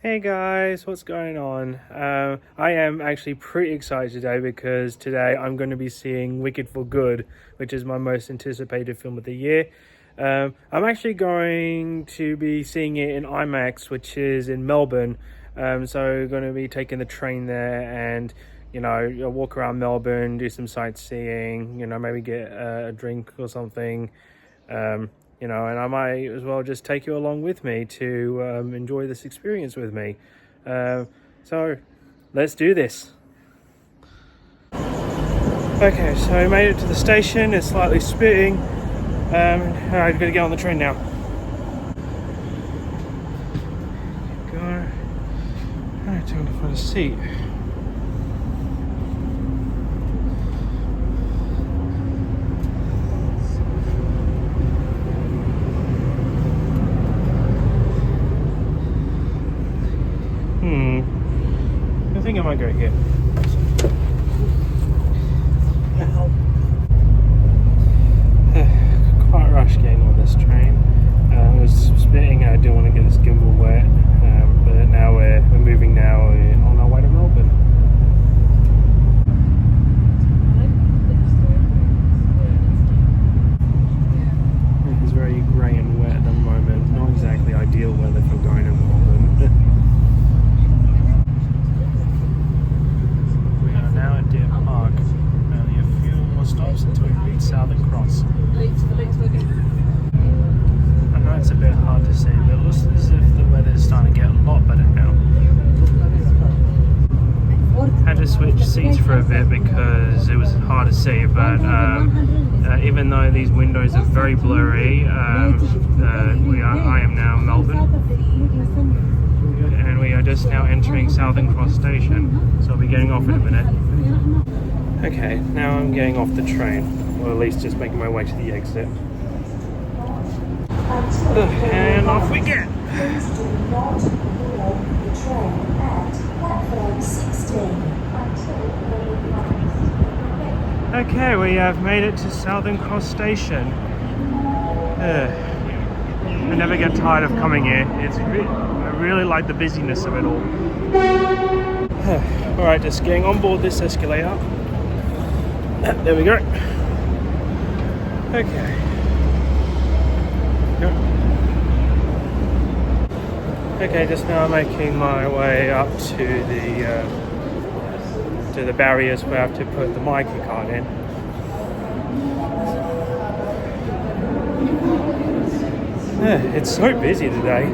Hey guys, what's going on? I am actually pretty excited today because today I'm going to be seeing Wicked for Good, which is my most anticipated film of the year. I'm actually going to be seeing it in IMAX, which is in Melbourne. So going to be taking the train there and, walk around Melbourne, do some sightseeing, maybe get a drink or something. And I might as well just take you along with me to enjoy this experience with me. So let's do this. Okay, so I made it to the station. It's slightly spitting. Alright, I've got to get on the train now. Go. Alright, time to find a seat. I think I might go here. Quite rushed getting on this train. It was spitting and I didn't want to get this gimbal wet. But now we're moving now on our way to Melbourne. It's very grey and wet at the moment. Not exactly ideal weather for going to Melbourne. Until we reach Southern Cross. I know it's a bit hard to see, but it looks as if the weather is starting to get a lot better now. Had to switch seats for a bit because it was hard to see, but even though these windows are very blurry, I am now in Melbourne, and we are just now entering Southern Cross Station, so I'll be getting off in a minute. Okay, now I'm getting off the train, or at least just making my way to the exit. And off we get! Please do not board the train at platform 16. Okay, we have made it to Southern Cross Station. I never get tired of coming here. I really like the busyness of it all. Alright, just getting on board this escalator. There we go. Okay. Yep. Okay, just now I'm making my way up to the barriers where I have to put the Mikey card in. It's so busy today.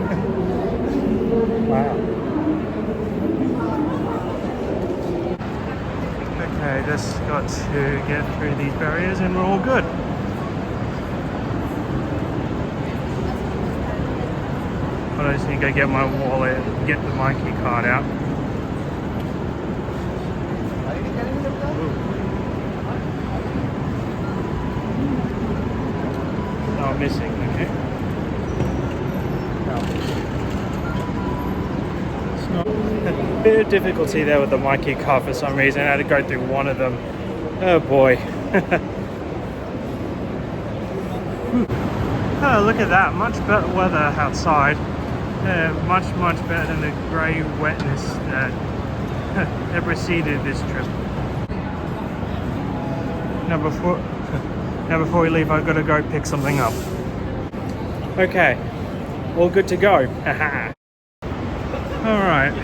Wow. Okay, just got to get through these barriers and we're all good. I just need to go get my wallet, get the Mikey card out. Oh, I'm missing, okay. A bit of difficulty there with the Mikey card for some reason. I had to go through one of them. Oh boy. Oh, look at that. Much better weather outside. Much better than the grey wetness that preceded this trip. Now before we leave, I've got to go pick something up. Okay. All good to go. Haha. Alright.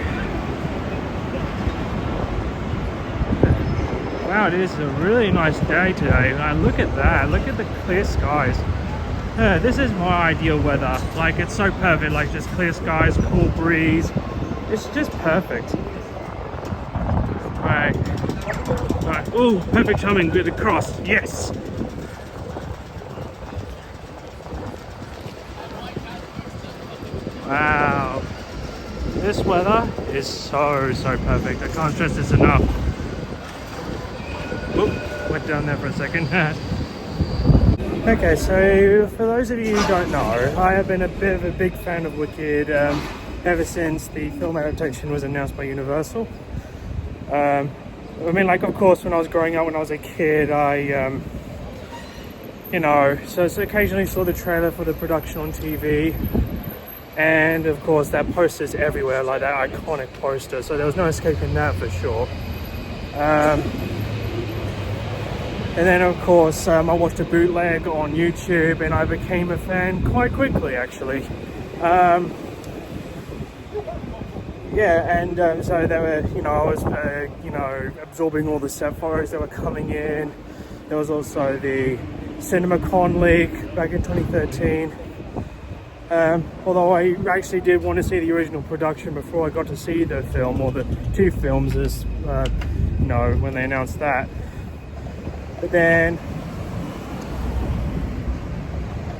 Wow, it is a really nice day today. Look at that. Look at the clear skies. This is my ideal weather. Like, it's so perfect. Like, just clear skies, cool breeze. It's just perfect. Alright. Alright. Ooh, perfect timing with the cross. Yes! Wow. This weather is so perfect. I can't stress this enough. Oop, went down there for a second. Okay, so for those of you who don't know, I have been a bit of a big fan of Wicked ever since the film adaptation was announced by Universal. I mean, like, of course, when I was growing up, when I was a kid, I so occasionally saw the trailer for the production on TV. And of course that poster's everywhere, like that iconic poster, so there was no escaping that for sure. And then of course I watched a bootleg on YouTube and I became a fan quite quickly actually. Yeah, and so they were, I was, absorbing all the set photos that were coming in. There was also the CinemaCon leak back in 2013. Although I actually did want to see the original production before I got to see the film, or the two films as, when they announced that. But then,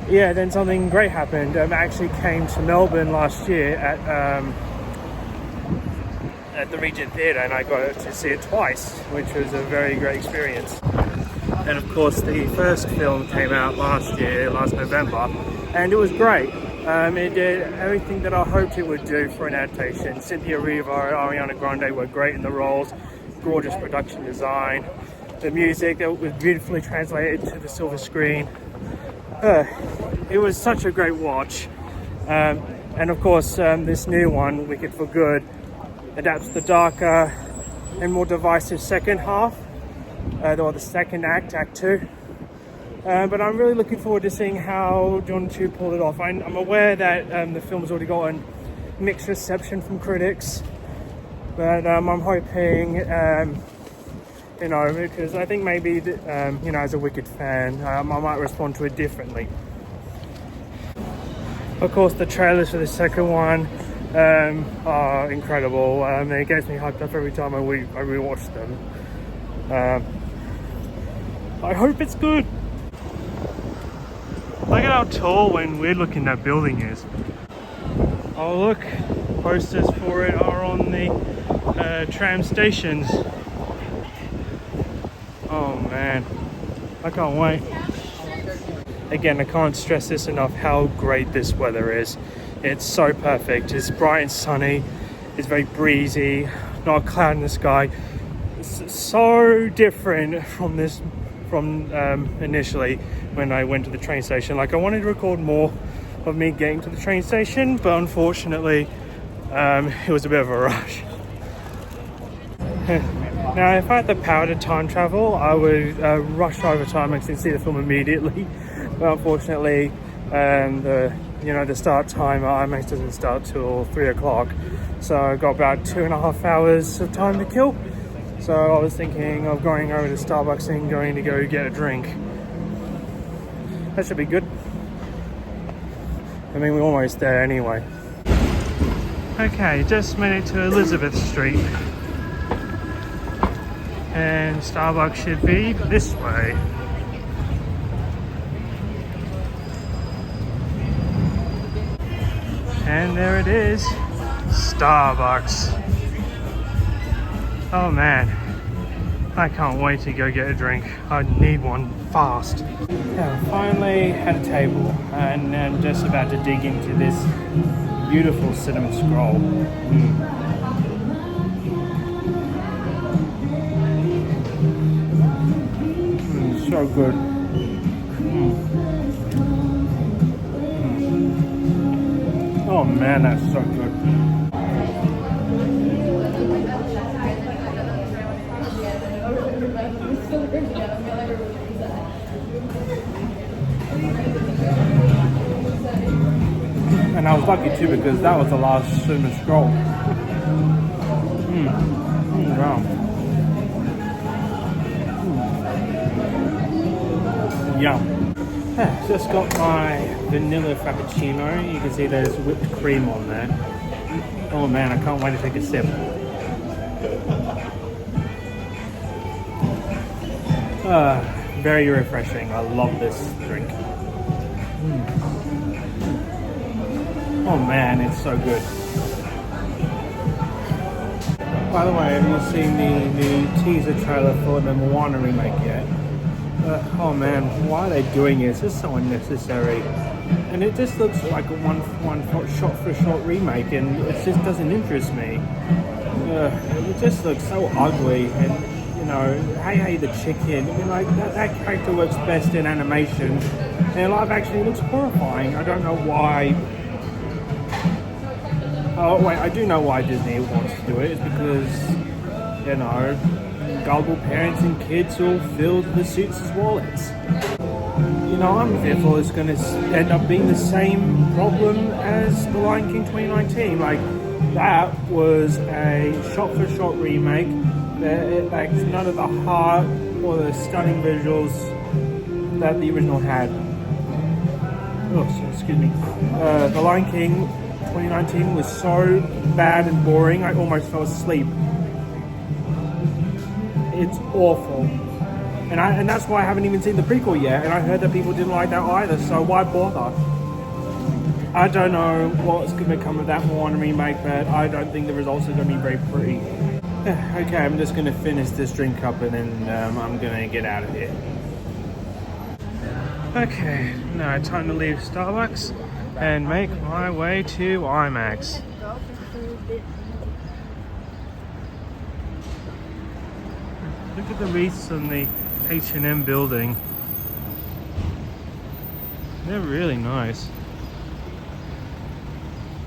then something great happened. I actually came to Melbourne last year at the Regent Theatre, and I got to see it twice, which was a very great experience. And of course the first film came out last November, and it was great. It did everything that I hoped it would do for an adaptation. Cynthia Erivo and Ariana Grande were great in the roles, gorgeous production design, the music that was beautifully translated to the silver screen. It was such a great watch. And of course this new one, Wicked for Good, adapts the darker and more divisive second half, or the second act, Act 2. But I'm really looking forward to seeing how John Chu pulled it off. I'm aware that the film's already gotten mixed reception from critics, but I'm hoping, because I think maybe, as a Wicked fan, I might respond to it differently. Of course, the trailers for the second one are incredible. It gets me hyped up every time I rewatch them. I hope it's good. Look at how tall and weird looking that building is. Oh look, posters for it are on the tram stations. Oh man, I can't wait. Again, I can't stress this enough how great this weather is. It's so perfect. It's bright and sunny. It's very breezy, not a cloud in the sky. It's so different from initially when I went to the train station. Like, I wanted to record more of me getting to the train station, but unfortunately it was a bit of a rush. Now, if I had the power to time travel, I would rush over time and see the film immediately. But unfortunately, the start time at IMAX doesn't start till 3 o'clock. So I got about 2.5 hours of time to kill. So I was thinking of going over to Starbucks and going to go get a drink. That should be good. I mean, we're almost there anyway. Okay, just made it to Elizabeth Street. And Starbucks should be this way. And there it is, Starbucks. Oh man, I can't wait to go get a drink. I need one fast. Yeah, finally had a table, and I'm just about to dig into this beautiful cinema scroll. So good. Oh man, that's so good. And I was lucky too, because that was the last cinema scroll. Wow. Yum. Just got my vanilla frappuccino. You can see there's whipped cream on there. Oh man, I can't wait to take a sip. Very refreshing. I love this drink. Oh man, it's so good. By the way, have you seen the teaser trailer for the Moana remake yet? Oh man, why are they doing this? It's so unnecessary. And it just looks like a one shot for shot remake, and it just doesn't interest me. It just looks so ugly, and hey the chicken. I mean, like that character works best in animation, and live action looks horrifying. I don't know why Oh wait, I do know why Disney wants to do it. It's because, you know, gullible parents and kids will fill the suits' wallets. You know, I'm fearful it's going to end up being the same problem as The Lion King 2019. Like, that was a shot-for-shot remake. It lacks none of the heart or the stunning visuals that the original had. Oh, excuse me. The Lion King 2019 was so bad and boring, I almost fell asleep. It's awful. And that's why I haven't even seen the prequel yet, and I heard that people didn't like that either, so why bother? I don't know what's going to come of that Moana remake, but I don't think the results are going to be very pretty. Okay, I'm just going to finish this drink up and then I'm going to get out of here. Okay, now time to leave Starbucks and make my way to IMAX. Look at the wreaths on the H&M building. They're really nice.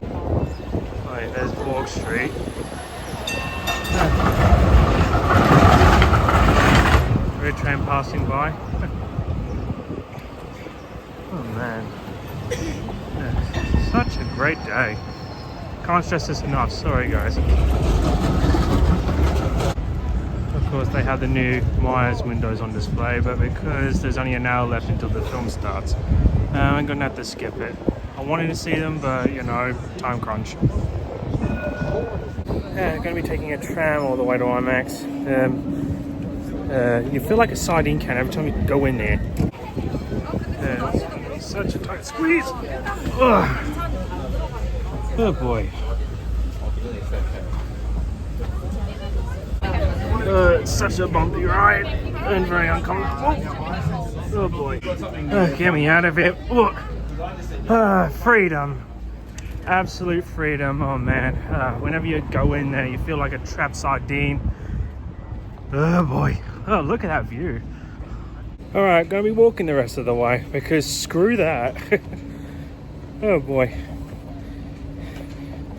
Right, there's Walk Street. Red train passing by. Oh man. Yeah, such a great day. Can't stress this enough, sorry guys. Of course they have the new Myers windows on display, but because there's only an hour left until the film starts, I'm gonna have to skip it. I wanted to see them, but you know, time crunch. Yeah, I'm gonna be taking a tram all the way to IMAX. You feel like a sardine can every time you go in there. It's such a tight squeeze. Ugh. Oh boy. It's such a bumpy ride and very uncomfortable. Oh boy. Get me out of it. Freedom. Absolute freedom. Oh man. Whenever you go in there, you feel like a trapped sardine. Oh boy. Oh, look at that view. Alright, gonna be walking the rest of the way because screw that. Oh boy.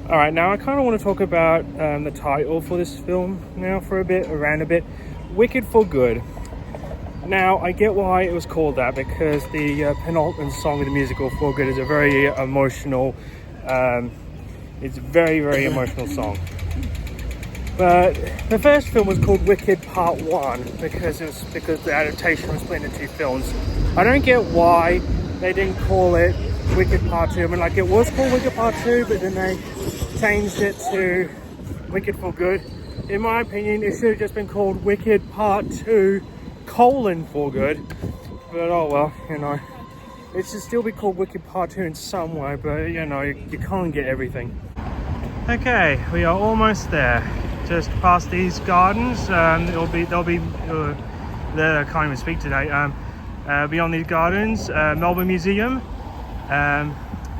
Alright, now I kind of want to talk about the title for this film now for a bit, around a bit. Wicked for Good. Now, I get why it was called that because the penultimate song of the musical, For Good, is a very emotional, it's a very, very emotional song. But the first film was called Wicked Part 1 because the adaptation was split into two films. I don't get why they didn't call it Wicked Part 2. I mean, like, it was called Wicked Part 2, but then they changed it to Wicked for Good. In my opinion, it should have just been called Wicked Part 2 : For Good. But oh well, you know. It should still be called Wicked Part 2 in some way, but you know, you can't get everything. Okay, we are almost there. Just past these gardens. I can't even speak today. Beyond these gardens, Melbourne Museum, and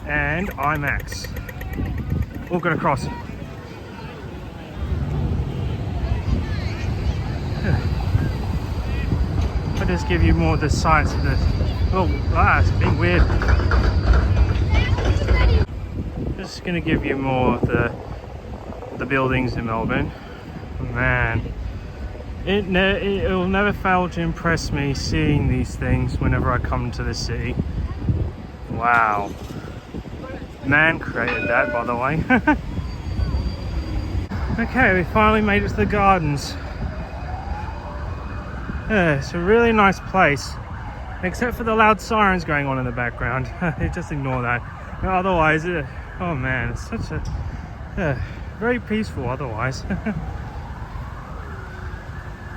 IMAX. Walking across. I'll just give you more of the sights of this. Oh, it's being weird. Just gonna give you more of the buildings in Melbourne. Man, it will never fail to impress me seeing these things whenever I come to the city. Wow. Man created that, by the way. Okay, we finally made it to the gardens. Yeah, it's a really nice place, except for the loud sirens going on in the background. Just ignore that. Otherwise, oh man, it's such a very peaceful otherwise.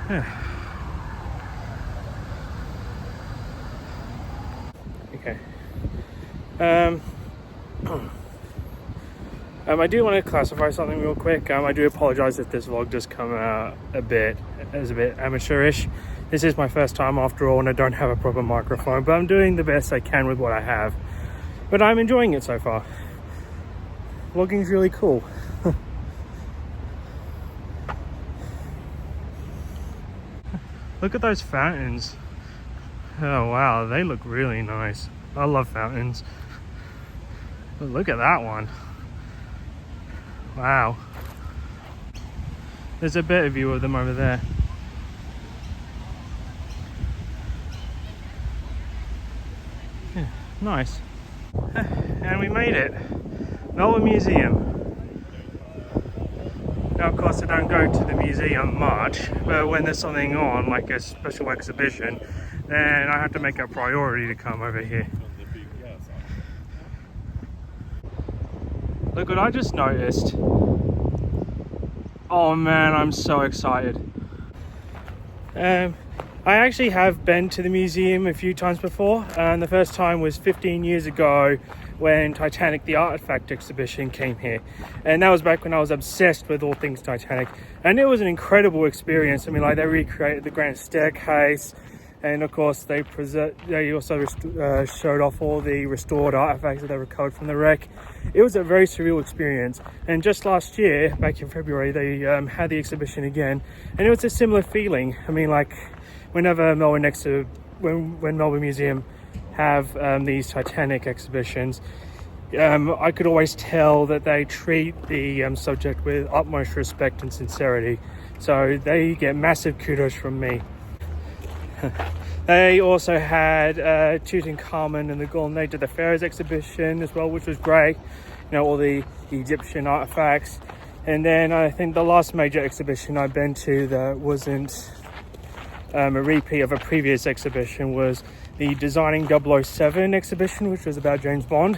Okay. I do want to classify something real quick. I do apologize if this vlog just come out a bit amateurish. This is my first time after all, and I don't have a proper microphone, but I'm doing the best I can with what I have. But I'm enjoying it so far. Vlogging's really cool. Look at those fountains. Oh wow, they look really nice. I love fountains. But look at that one. Wow. There's a better view of them over there. Yeah, nice. And we made it. Melbourne Museum. Now, of course, I don't go to the museum much, but when there's something on, like a special exhibition, then I have to make a priority to come over here. Look what I just noticed. Oh man, I'm so excited. I actually have been to the museum a few times before, and the first time was 15 years ago when Titanic the Artifact exhibition came here, and that was back when I was obsessed with all things Titanic, and it was an incredible experience. I mean, like, they recreated the grand staircase, and of course they also showed off all the restored artifacts that they recovered from the wreck. It was a very surreal experience, and just last year, back in February, they had the exhibition again, and it was a similar feeling. I mean, like, whenever Melbourne when Melbourne Museum have these Titanic exhibitions, I could always tell that they treat the subject with utmost respect and sincerity, so they get massive kudos from me. They also had Tutankhamun and the Golden Age of the Pharaohs exhibition as well, which was great. You know, all the Egyptian artifacts. And then I think the last major exhibition I've been to that wasn't a repeat of a previous exhibition was the Designing 007 exhibition, which was about James Bond.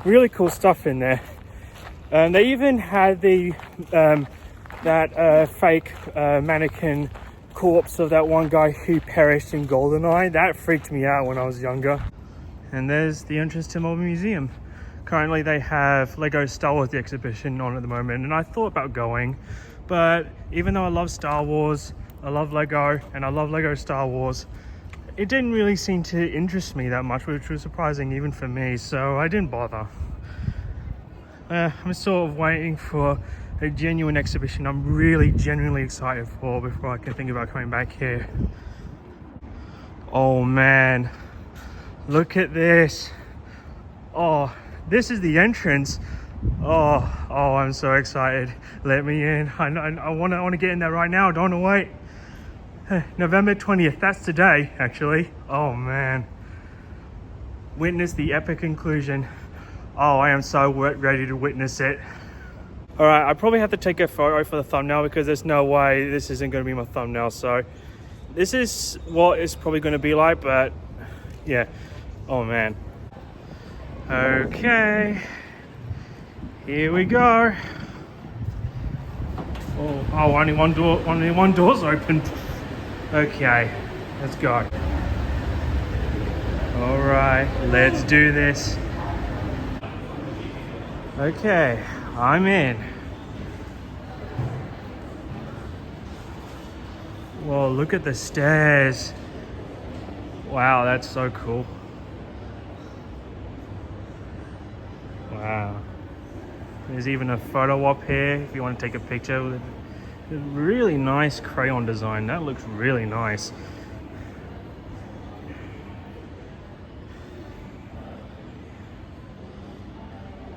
Really cool stuff in there. They even had that fake mannequin corpse of that one guy who perished in GoldenEye. That freaked me out when I was younger. And there's the entrance to Melbourne Museum. Currently they have Lego Star Wars the exhibition on at the moment, and I thought about going, but even though I love Star Wars, I love Lego, and I love Lego Star Wars, it didn't really seem to interest me that much, which was surprising even for me, so I didn't bother. I'm sort of waiting for a genuine exhibition I'm really genuinely excited for before I can think about coming back here. Oh man, look at this. Oh, this is the entrance. Oh, I'm so excited. Let me in. I want to get in there right now. I don't want to wait. November 20th, that's today actually. Oh man. Witness the epic conclusion. Oh, I am so ready to witness it. All right, I probably have to take a photo for the thumbnail because there's no way this isn't going to be my thumbnail. So this is what it's probably going to be like, but yeah. Oh man. Okay. Here we go. Oh, only one door's opened. Okay, let's go. All right, let's do this. Okay, I'm in. Whoa, look at the stairs. Wow, that's so cool. Wow. There's even a photo op here if you want to take a picture with a really nice crayon design. That looks really nice.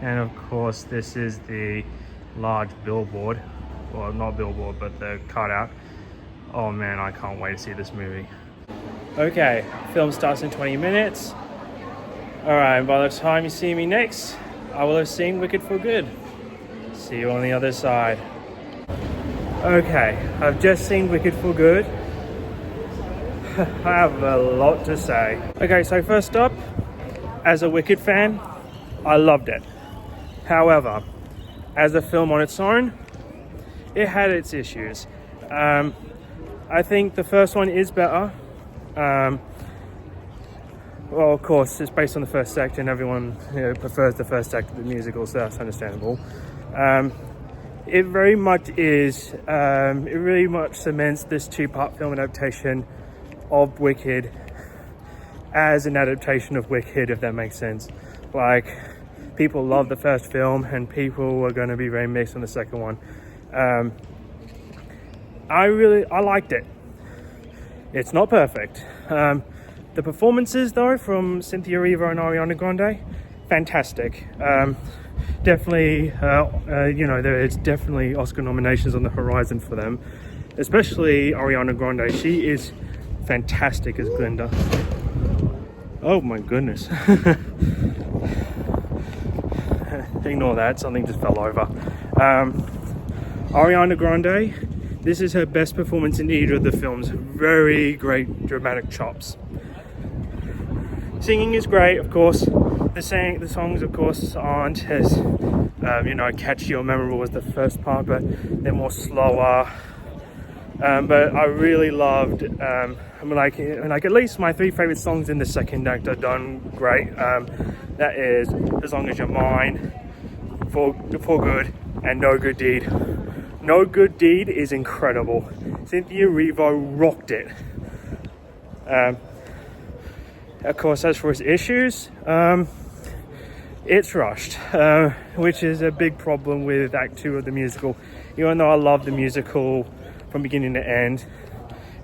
And of course, this is the large billboard. Well, not billboard, but the cutout. Oh man, I can't wait to see this movie. Okay, film starts in 20 minutes. All right, by the time you see me next, I will have seen Wicked for Good. See you on the other side. Okay, I've just seen Wicked for Good. I have a lot to say. Okay, so first up, as a Wicked fan, I loved it. However, as a film on its own, it had its issues. I think the first one is better. Well, of course, it's based on the first act, and everyone prefers the first act of the musical, so that's understandable. It very much is. It really much cements this two-part film adaptation of Wicked as an adaptation of Wicked, if that makes sense. Like, people love the first film, and people are going to be very mixed on the second one. I liked it. It's not perfect. The performances, though, from Cynthia Erivo and Ariana Grande, fantastic. definitely, you know, there's definitely Oscar nominations on the horizon for them, especially Ariana Grande. She is fantastic as Glinda. Oh my goodness. Ignore that, something just fell over. Ariana Grande, this is her best performance in either of the films. Very great dramatic chops. Singing is great, of course. The songs, of course, aren't as you know, catchy or memorable as the first part, but they're more slower. But I really loved, like at least my 3 favorite songs in the second act are done great. That is As Long As You're Mine, For Good, and No Good Deed. No Good Deed is incredible. Cynthia Erivo rocked it. Of course, as for its issues, it's rushed, which is a big problem with Act 2 of the musical. Even though I love the musical from beginning to end,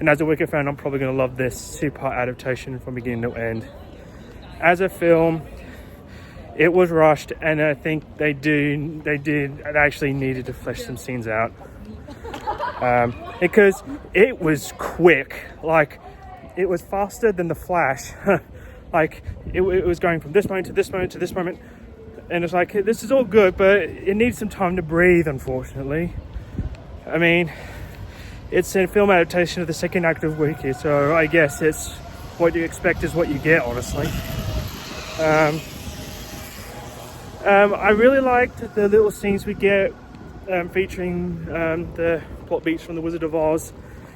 and as a Wicked fan, I'm probably going to love this 2-part adaptation from beginning to end. As a film, it was rushed, and I think they actually needed to flesh some scenes out, because it was quick. Like, it was faster than the Flash. Like, it was going from this moment to this moment to this moment, and it's like, this is all good, but it needs some time to breathe, unfortunately. I mean, it's a film adaptation of the second act of Wicked, so I guess it's what you expect is what you get, honestly. I really liked the little scenes we get featuring the plot beats from The Wizard of Oz.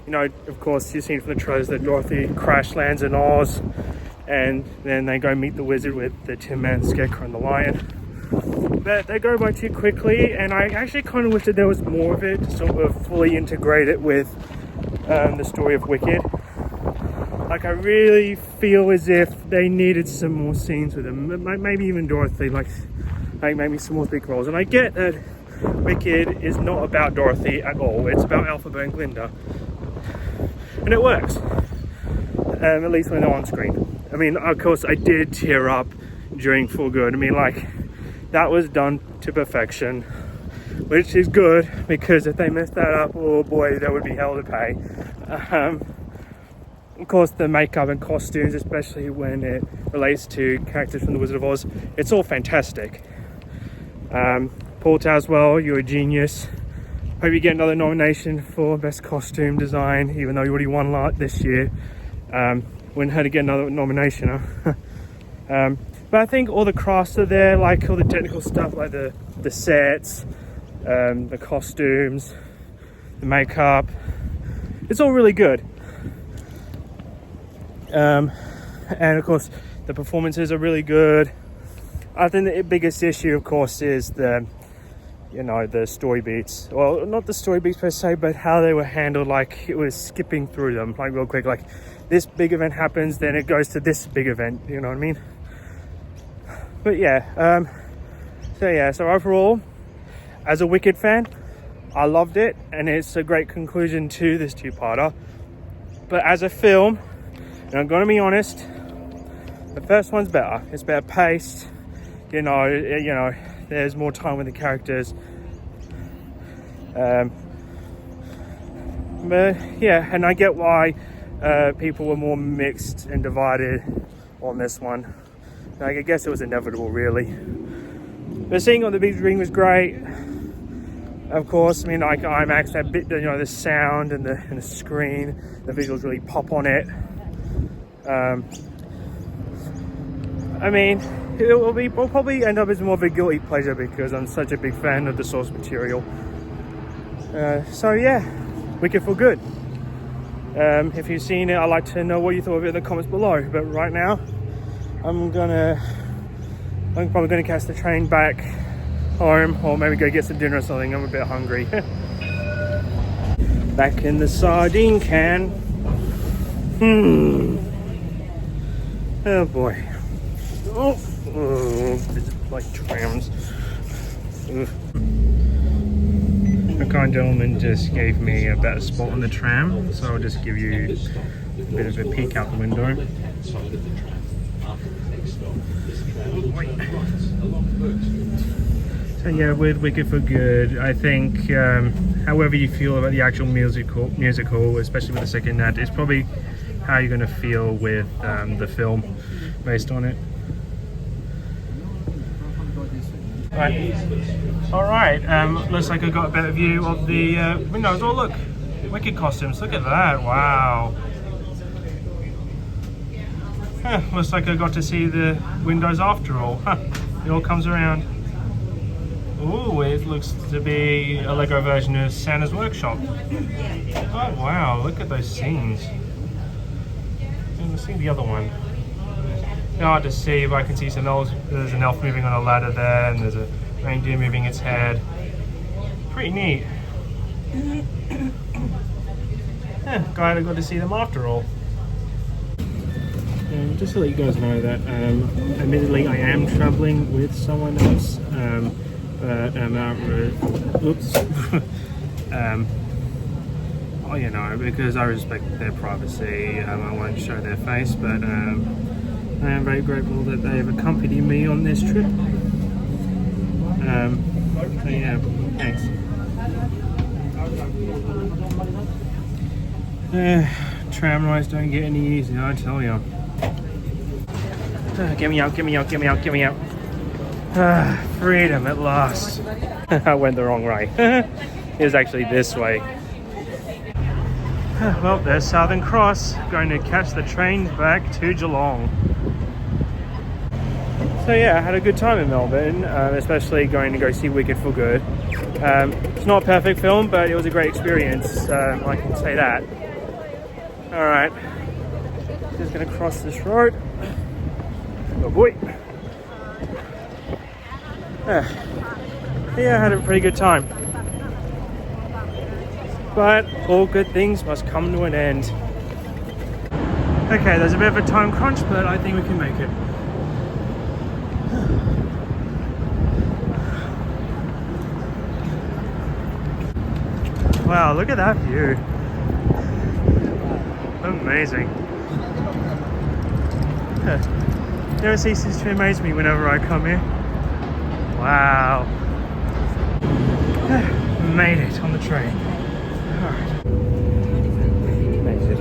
You know, of course, you've seen from the trailers that Dorothy crash lands in Oz, and then they go meet the wizard with the Tin Man, Scarecrow, and the Lion. But they go by too quickly, and I actually kind of wish that there was more of it to sort of fully integrate it with the story of Wicked. Like, I really feel as if they needed some more scenes with them. Maybe even Dorothy, like maybe some more big roles. And I get that Wicked is not about Dorothy at all. It's about Elphaba and Glinda. And it works. At least when they're on screen. I mean, of course, I did tear up during For Good. I mean, like, that was done to perfection, which is good, because if they messed that up, oh boy, that would be hell to pay. Of course, the makeup and costumes, especially when it relates to characters from The Wizard of Oz, it's all fantastic. Paul Tazwell, you're a genius. Hope you get another nomination for Best Costume Design, even though you already won this year. Wouldn't hurt to get another nomination, huh? But I think all the crafts are there, like all the technical stuff, like the sets, the costumes, the makeup. It's all really good. And of course, the performances are really good. I think the biggest issue, of course, is the story beats. Well, not the story beats per se, but how they were handled. Like, it was skipping through them, like, real quick. Like, this big event happens, then it goes to this big event. You know what I mean? But yeah. So overall, as a Wicked fan, I loved it, and it's a great conclusion to this 2-parter. But as a film, and I'm going to be honest, the first one's better. It's better paced. You know, there's more time with the characters. But yeah, and I get why people were more mixed and divided on this one. Like, I guess it was inevitable, really. But seeing on the big screen was great. Of course, I mean, like IMAX, that bit, you know, the sound and the screen, the visuals really pop on it. I mean, we'll probably end up as more of a guilty pleasure because I'm such a big fan of the source material. So yeah, Wicked for Good. If you've seen it, I'd like to know what you thought of it in the comments below. But right now, I'm probably gonna catch the train back home, or maybe go get some dinner or something. I'm a bit hungry. Back in the sardine can. Oh boy. Oh, it's like trams. Ugh. A kind gentleman just gave me a better spot on the tram, so I'll just give you a bit of a peek out the window. So yeah, with Wicked for Good, I think however you feel about the actual musical, especially with the second act, is probably how you're going to feel with the film based on it. Right. All right. Looks like I got a better view of the windows. Oh look, Wicked costumes. Look at that. Wow. Looks like I got to see the windows after all. It all comes around. Ooh, it looks to be a Lego version of Santa's Workshop. Oh wow, look at those scenes. Let's see the other one. Hard to see, but I can see some elves. There's an elf moving on a ladder there, and there's a reindeer moving its head. Pretty neat. Yeah, glad I got to see them after all. Just to let you guys know that, admittedly, I am traveling with someone else. Oops. Oh, you know, because I respect their privacy, I won't show their face, but I am very grateful that they have accompanied me on this trip. So yeah, thanks. Tram rides don't get any easier, I tell you. Get me out, get me out, get me out, get me out. Freedom at last. I went the wrong way. It was actually this way. Well, there's Southern Cross. Going to catch the train back to Geelong. So yeah, I had a good time in Melbourne, especially going to go see Wicked for Good. It's not a perfect film, but it was a great experience. I can say that. All right, just gonna cross this road. Oh boy. Yeah, I had a pretty good time. But all good things must come to an end. Okay, there's a bit of a time crunch, but I think we can make it. Wow, look at that view. Amazing. Never ceases to amaze me whenever I come here. Wow. Made it on the train. Alright. Made it.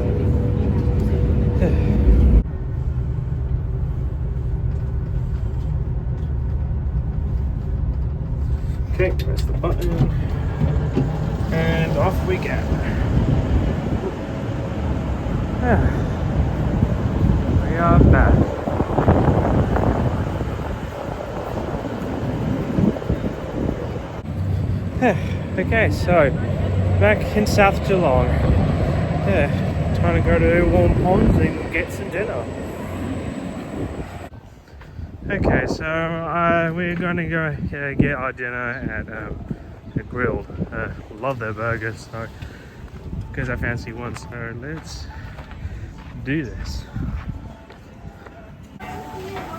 Okay, press the button. And off we go. We are back. Okay, so back in South Geelong. Yeah, trying to go to Warm Ponds and get some dinner. Okay, so we're going to go get our dinner at a grill. Love their burgers, so because I fancy one. So let's do this.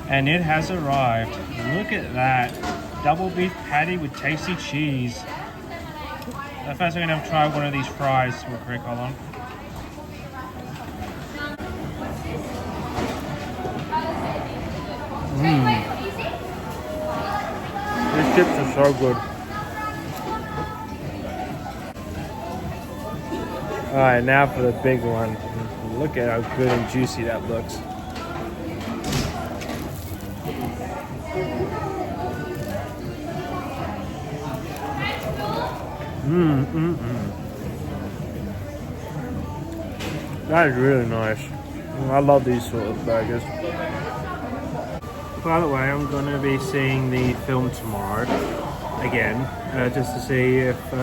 And it has arrived. Look at that. Double beef patty with tasty cheese. First we're going to try one of these fries real quick, hold on. These chips are so good. Alright, now for the big one. Look at how good and juicy that looks. That is really nice. I love these sort of burgers. By the way, I'm going to be seeing the film tomorrow again, just to see if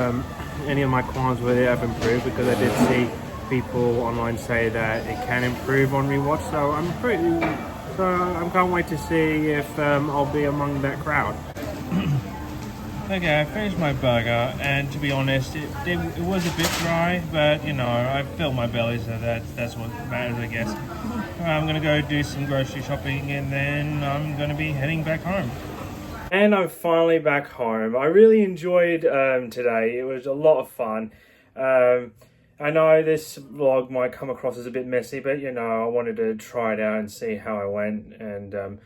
any of my qualms with it have improved, because I did see people online say that it can improve on rewatch. So I can't wait to see if I'll be among that crowd. Okay, I finished my burger, and to be honest, it was a bit dry, but you know, I filled my belly, so that's what matters, I guess. I'm gonna go do some grocery shopping, and then I'm gonna be heading back home. And I'm finally back home. I really enjoyed today. It was a lot of fun. I know this vlog might come across as a bit messy, but you know, I wanted to try it out and see how I went, and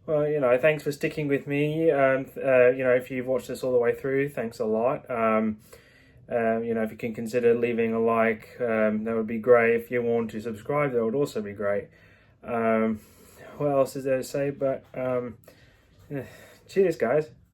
Well, thanks for sticking with me. If you've watched this all the way through, thanks a lot. If you can consider leaving a like, that would be great. If you want to subscribe, that would also be great. What else is there to say? But cheers, guys.